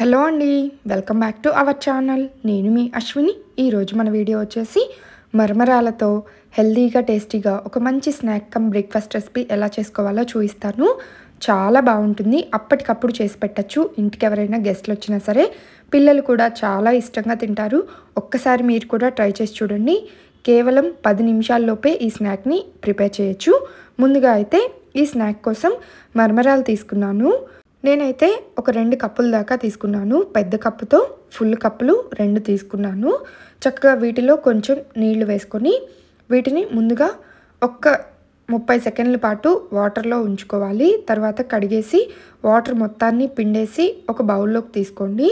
Hello అండి, welcome back to our channel. నేను మీ అశ్విని. ఈరోజు మన వీడియో వచ్చేసి మరమరాలతో హెల్దీగా టేస్టీగా ఒక మంచి స్నాక్ కమ్ బ్రేక్ఫాస్ట్ రెసిపీ ఎలా చేసుకోవాలో చూపిస్తాను. చాలా బాగుంటుంది. అప్పటికప్పుడు చేసి పెట్టచ్చు. ఇంటికి ఎవరైనా గెస్ట్లు వచ్చినా సరే పిల్లలు కూడా చాలా ఇష్టంగా తింటారు. ఒక్కసారి మీరు కూడా ట్రై చేసి చూడండి. కేవలం 10 నిమిషాల్లోపే ఈ స్నాక్ని ప్రిపేర్ చేయొచ్చు. ముందుగా అయితే ఈ స్నాక్ కోసం మరమరాలు తీసుకున్నాను. నేనైతే ఒక 2 కప్పుల దాకా తీసుకున్నాను. పెద్ద కప్పుతో ఫుల్ కప్పులు 2 తీసుకున్నాను. చక్కగా వీటిలో కొంచెం నీళ్లు వేసుకొని వీటిని ముందుగా ఒక్క 30 సెకండ్ల పాటు వాటర్లో ఉంచుకోవాలి. తర్వాత కడిగేసి వాటర్ మొత్తాన్ని పిండేసి ఒక బౌల్లోకి తీసుకోండి.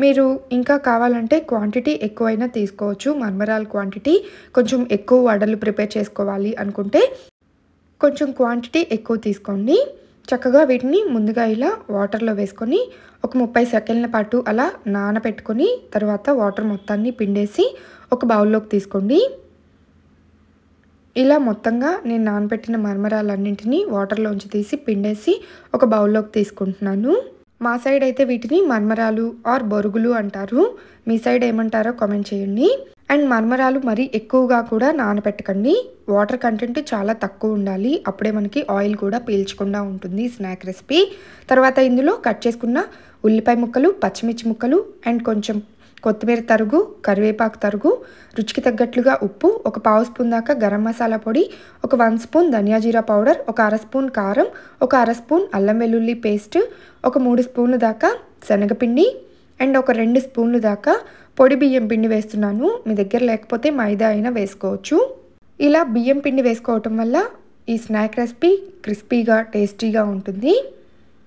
మీరు ఇంకా కావాలంటే క్వాంటిటీ ఎక్కువైనా తీసుకోవచ్చు. మరమరాల క్వాంటిటీ కొంచెం ఎక్కువ వడలు ప్రిపేర్ చేసుకోవాలి అనుకుంటే కొంచెం క్వాంటిటీ ఎక్కువ తీసుకోండి. చక్కగా వీటిని ముందుగా ఇలా వాటర్లో వేసుకొని ఒక 30 సెకండ్ల పాటు అలా నానబెట్టుకొని తర్వాత వాటర్ మొత్తాన్ని పిండేసి ఒక బౌల్లోకి తీసుకోండి. ఇలా మొత్తంగా నేను నానబెట్టిన మరమరాలన్నింటినీ వాటర్లోంచి తీసి పిండేసి ఒక బౌల్లోకి తీసుకుంటున్నాను. మా సైడ్ అయితే వీటిని మరమరాలు ఆర్ బొరుగులు అంటారు. మీ సైడ్ ఏమంటారో కామెంట్ చేయండి. అండ్ మరమరాలు మరీ ఎక్కువగా కూడా నానబెట్టకండి. వాటర్ కంటెంట్ చాలా తక్కువ ఉండాలి. అప్పుడే మనకి ఆయిల్ కూడా పీల్చకుండా ఉంటుంది స్నాక్ రెసిపీ. తర్వాత ఇందులో కట్ చేసుకున్న ఉల్లిపాయ ముక్కలు, పచ్చిమిర్చి ముక్కలు అండ్ కొంచెం కొత్తిమీర తరుగు, కరివేపాకు తరుగు, రుచికి తగ్గట్లుగా ఉప్పు, ఒక 1/2 స్పూన్ దాకా గరం మసాలా పొడి, ఒక 1 స్పూన్ ధనియా జీరా పౌడర్, ఒక 1/2 స్పూన్ కారం, ఒక 1/2 స్పూన్ అల్లం వెల్లుల్లి పేస్ట్, ఒక 3 స్పూన్లు దాకా శనగపిండి అండ్ ఒక 2 స్పూన్లు దాకా పొడి బియ్యం పిండి వేస్తున్నాను. మీ దగ్గర లేకపోతే మైదా అయినా వేసుకోవచ్చు. ఇలా బియ్యం పిండి వేసుకోవటం వల్ల ఈ స్నాక్ రెసిపీ క్రిస్పీగా టేస్టీగా ఉంటుంది.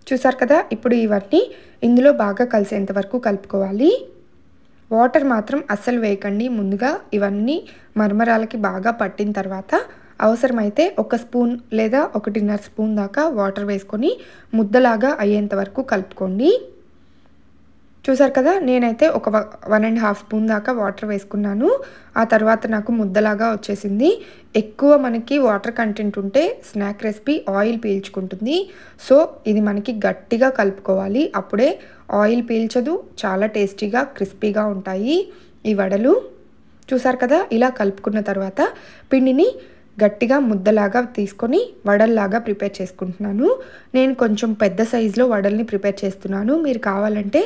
చూసారు కదా, ఇప్పుడు ఇవన్నీ ఇందులో బాగా కలిసేంత వరకు కలుపుకోవాలి. వాటర్ మాత్రం అస్సలు వేయకండి. ముందుగా ఇవన్నీ మరమరాలకి బాగా పట్టిన తర్వాత అవసరమైతే 1 స్పూన్ లేదా 1.5 స్పూన్ దాకా వాటర్ వేసుకొని ముద్దలాగా అయ్యేంత వరకు కలుపుకోండి. చూసారు కదా, నేనైతే ఒక 1.5 స్పూన్ దాకా వాటర్ వేసుకున్నాను. ఆ తర్వాత నాకు ముద్దలాగా వచ్చేసింది. ఎక్కువ మనకి వాటర్ కంటెంట్ ఉంటే స్నాక్ రెసిపీ ఆయిల్ పీల్చుకుంటుంది. సో ఇది మనకి గట్టిగా కలుపుకోవాలి. అప్పుడే ఆయిల్ పీల్చదు, చాలా టేస్టీగా క్రిస్పీగా ఉంటాయి ఈ వడలు. చూసారు కదా, ఇలా కలుపుకున్న తర్వాత పిండిని గట్టిగా ముద్దలాగా తీసుకొని వడల్లాగా ప్రిపేర్ చేసుకుంటున్నాను. నేను కొంచెం పెద్ద సైజులో వడల్ని ప్రిపేర్ చేస్తున్నాను. మీరు కావాలంటే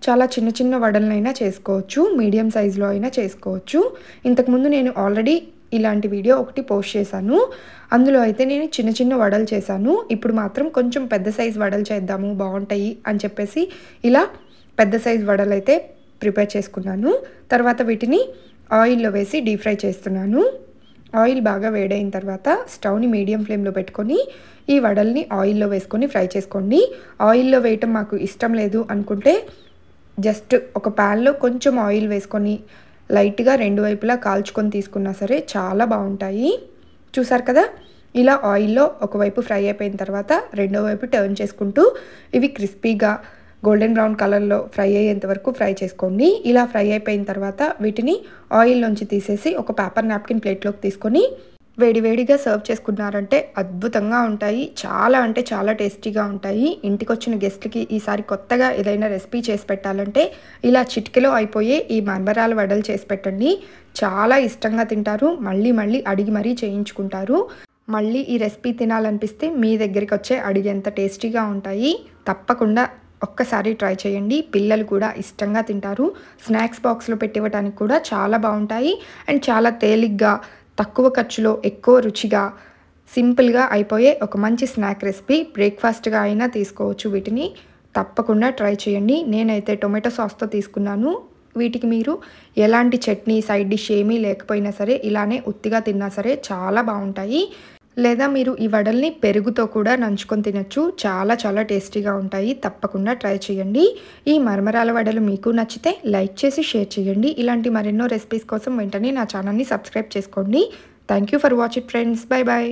చాలా చిన్న చిన్న వడలనైనా చేసుకోవచ్చు, మీడియం సైజులో అయినా చేసుకోవచ్చు. ఇంతకుముందు నేను ఆల్రెడీ ఇలాంటి వీడియో ఒకటి పోస్ట్ చేశాను. అందులో అయితే నేను చిన్న చిన్న వడలు చేశాను. ఇప్పుడు మాత్రం కొంచెం పెద్ద సైజు వడలు చేద్దాము, బాగుంటాయి అని చెప్పేసి ఇలా పెద్ద సైజు వడలు అయితే ప్రిపేర్ చేసుకున్నాను. తర్వాత వీటిని ఆయిల్లో వేసి డీప్ ఫ్రై చేస్తున్నాను. ఆయిల్ బాగా వేడైన తర్వాత స్టవ్ని మీడియం ఫ్లేమ్లో పెట్టుకొని ఈ వడల్ని ఆయిల్లో వేసుకొని ఫ్రై చేసుకోండి. ఆయిల్లో వేయటం మాకు ఇష్టం లేదు అనుకుంటే జస్ట్ ఒక ప్యాన్లో కొంచెం ఆయిల్ వేసుకొని లైట్గా 2 వైపులా కాల్చుకొని తీసుకున్నా సరే చాలా బాగుంటాయి. చూసారు కదా, ఇలా ఆయిల్లో ఒకవైపు ఫ్రై అయిపోయిన తర్వాత రెండో వైపు టర్న్ చేసుకుంటూ ఇవి క్రిస్పీగా గోల్డెన్ బ్రౌన్ కలర్లో ఫ్రై అయ్యేంత వరకు ఫ్రై చేసుకోండి. ఇలా ఫ్రై అయిపోయిన తర్వాత వీటిని ఆయిల్లోంచి తీసేసి ఒక పేపర్ నాప్కిన్ ప్లేట్లోకి తీసుకొని వేడివేడిగా సర్వ్ చేసుకున్నారంటే అద్భుతంగా ఉంటాయి. చాలా అంటే చాలా టేస్టీగా ఉంటాయి. ఇంటికి వచ్చిన గెస్ట్లకి ఈసారి కొత్తగా ఏదైనా రెసిపీ చేసి పెట్టాలంటే ఇలా చిటికెలో అయిపోయే ఈ మరమరాల వడలు చేసి పెట్టండి. చాలా ఇష్టంగా తింటారు. మళ్ళీ మళ్ళీ అడిగి మరీ చేయించుకుంటారు. మళ్ళీ ఈ రెసిపీ తినాలనిపిస్తే మీ దగ్గరికి వచ్చే అడిగేంత టేస్టీగా ఉంటాయి. తప్పకుండా ఒక్కసారి ట్రై చేయండి. పిల్లలు కూడా ఇష్టంగా తింటారు. స్నాక్స్ బాక్స్లో పెట్టివ్వడానికి కూడా చాలా బాగుంటాయి. అండ్ చాలా తేలిగ్గా, తక్కువ ఖర్చులో, ఎక్కువ రుచిగా, సింపుల్గా అయిపోయే ఒక మంచి స్నాక్ రెసిపీ. బ్రేక్ఫాస్ట్గా అయినా తీసుకోవచ్చు. వీటిని తప్పకుండా ట్రై చేయండి. నేనైతే టొమాటో సాస్తో తీసుకున్నాను. వీటికి మీరు ఎలాంటి చట్నీ, సైడ్ డిష్ ఏమీ లేకపోయినా సరే ఇలానే ఉత్తిగా తిన్నా సరే చాలా బాగుంటాయి. లేదా మీరు ఈ వడల్ని పెరుగుతో కూడా నంచుకొని తినచ్చు. చాలా చాలా టేస్టీగా ఉంటాయి. తప్పకుండా ట్రై చేయండి. ఈ మరమరాల వడలు మీకు నచ్చితే లైక్ చేసి షేర్ చేయండి. ఇలాంటి మరెన్నో రెసిపీస్ కోసం వెంటనే నా ఛానల్ని సబ్స్క్రైబ్ చేసుకోండి. Thank you for watching friends. Bye bye.